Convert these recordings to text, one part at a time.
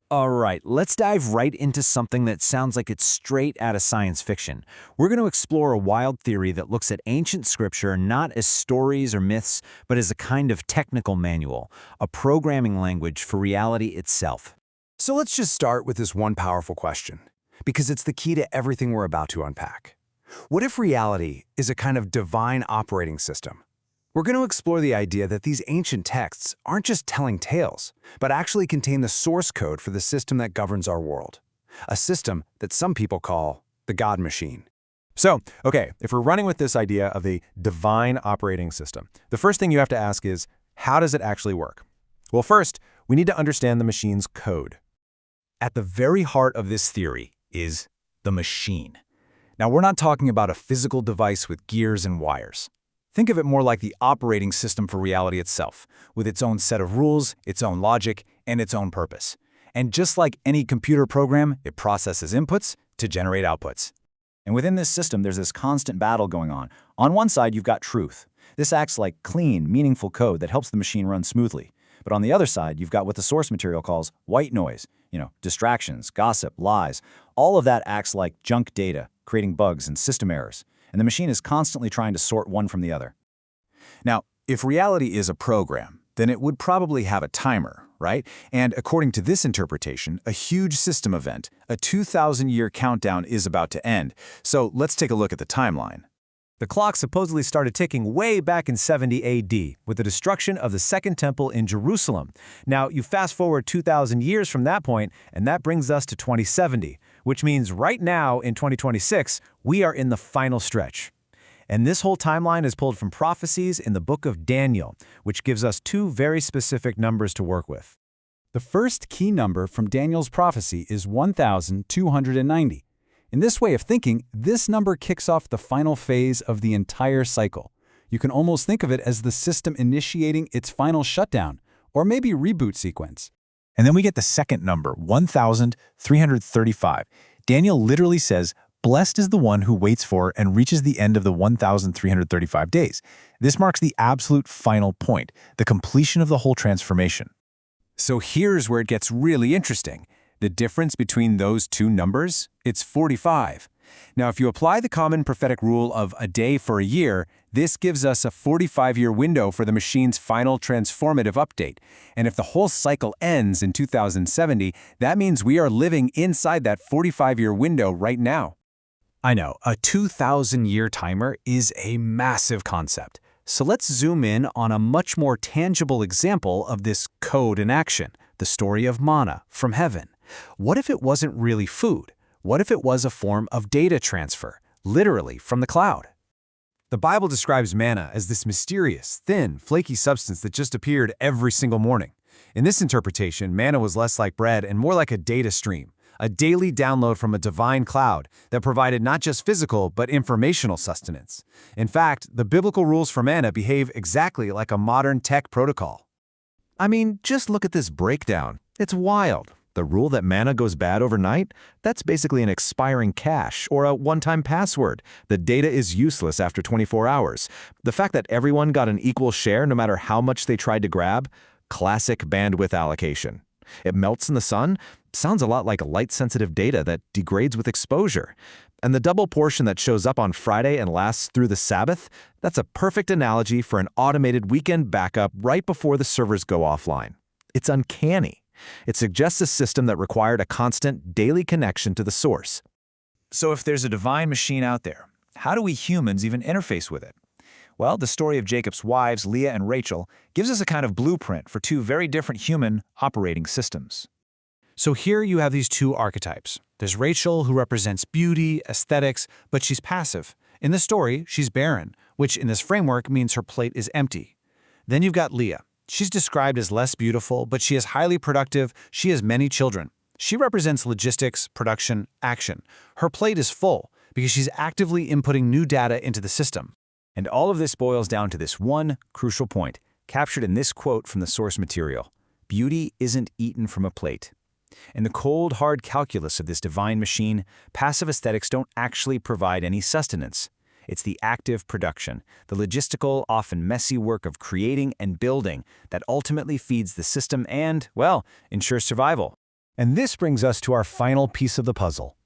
All right, let's dive right into something that sounds like it's straight out of science fiction. We're going to explore a wild theory that looks at ancient scripture not as stories or myths, but as a kind of technical manual, a programming language for reality itself. So let's just start with this one powerful question, because it's the key to everything we're about to unpack. What if reality is a kind of divine operating system? We're going to explore the idea that these ancient texts aren't just telling tales, but actually contain the source code for the system that governs our world. A system that some people call the God Machine. So, okay, if we're running with this idea of a divine operating system, the first thing you have to ask is, how does it actually work? Well, first, we need to understand the machine's code. At the very heart of this theory is the machine. Now, we're not talking about a physical device with gears and wires. Think of it more like the operating system for reality itself, with its own set of rules, its own logic, and its own purpose. And just like any computer program, it processes inputs to generate outputs. And within this system, there's this constant battle going on. On one side, you've got truth. This acts like clean, meaningful code that helps the machine run smoothly. But on the other side, you've got what the source material calls white noise, distractions, gossip, lies. All of that acts like junk data, creating bugs and system errors. And the machine is constantly trying to sort one from the other. Now, if reality is a program, then it would probably have a timer, right? And according to this interpretation, a huge system event, a 2,000-year countdown is about to end. So let's take a look at the timeline. The clock supposedly started ticking way back in 70 AD with the destruction of the Second Temple in Jerusalem. Now, you fast forward 2,000 years from that point, and that brings us to 2070, which means right now in 2026, we are in the final stretch. And this whole timeline is pulled from prophecies in the book of Daniel, which gives us two very specific numbers to work with. The first key number from Daniel's prophecy is 1,290. In this way of thinking, this number kicks off the final phase of the entire cycle. You can almost think of it as the system initiating its final shutdown, or maybe reboot sequence. And then we get the second number, 1,335. Daniel literally says, "Blessed is the one who waits for and reaches the end of the 1,335 days." This marks the absolute final point, the completion of the whole transformation. So here's where it gets really interesting. The difference between those two numbers, it's 45. Now, if you apply the common prophetic rule of a day for a year, this gives us a 45-year window for the machine's final transformative update. And if the whole cycle ends in 2070, that means we are living inside that 45-year window right now. I know, a 2,000-year timer is a massive concept. So let's zoom in on a much more tangible example of this code in action, the story of manna from heaven. What if it wasn't really food? What if it was a form of data transfer, literally from the cloud? The Bible describes manna as this mysterious, thin, flaky substance that just appeared every single morning. In this interpretation, manna was less like bread and more like a data stream, a daily download from a divine cloud that provided not just physical but informational sustenance. In fact, the biblical rules for manna behave exactly like a modern tech protocol. I mean, just look at this breakdown. It's wild. The rule that manna goes bad overnight? That's basically an expiring cache or a one-time password. The data is useless after 24 hours. The fact that everyone got an equal share no matter how much they tried to grab? Classic bandwidth allocation. It melts in the sun? Sounds a lot like light-sensitive data that degrades with exposure. And the double portion that shows up on Friday and lasts through the Sabbath? That's a perfect analogy for an automated weekend backup right before the servers go offline. It's uncanny. It suggests a system that required a constant daily connection to the source. So if there's a divine machine out there, how do we humans even interface with it? Well, the story of Jacob's wives, Leah and Rachel, gives us a kind of blueprint for two very different human operating systems. So here you have these two archetypes. There's Rachel, who represents beauty, aesthetics, but she's passive. In the story, she's barren, which in this framework means her plate is empty. Then you've got Leah. She's described as less beautiful, but she is highly productive. She has many children. She represents logistics, production, action. Her plate is full because she's actively inputting new data into the system. And all of this boils down to this one crucial point, captured in this quote from the source material. Beauty isn't eaten from a plate. In the cold, hard calculus of this divine machine, passive aesthetics don't actually provide any sustenance. It's the active production, the logistical, often messy work of creating and building that ultimately feeds the system and, well, ensures survival. And this brings us to our final piece of the puzzle,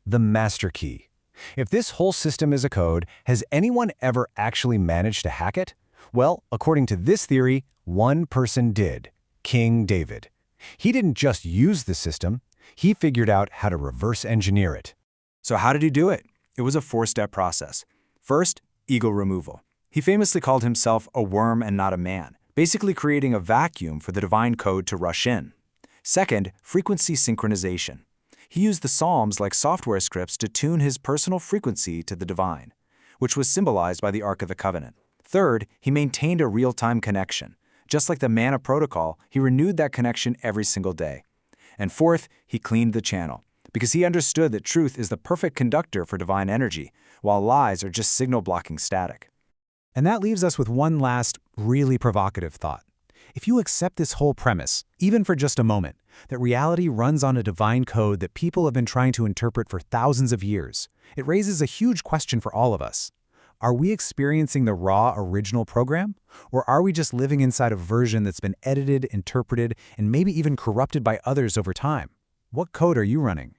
the master key. If this whole system is a code, has anyone ever actually managed to hack it? Well, according to this theory, one person did, King David. He didn't just use the system, he figured out how to reverse engineer it. So how did he do it? It was a four-step process. First, ego removal. He famously called himself a worm and not a man, basically creating a vacuum for the divine code to rush in. Second, frequency synchronization. He used the Psalms like software scripts to tune his personal frequency to the divine, which was symbolized by the Ark of the Covenant. Third, he maintained a real-time connection. Just like the Manna protocol, he renewed that connection every single day. And fourth, he cleaned the channel, because he understood that truth is the perfect conductor for divine energy, while lies are just signal-blocking static. And that leaves us with one last, really provocative thought. If you accept this whole premise, even for just a moment, that reality runs on a divine code that people have been trying to interpret for thousands of years, it raises a huge question for all of us. Are we experiencing the raw original program? Or are we just living inside a version that's been edited, interpreted, and maybe even corrupted by others over time? What code are you running?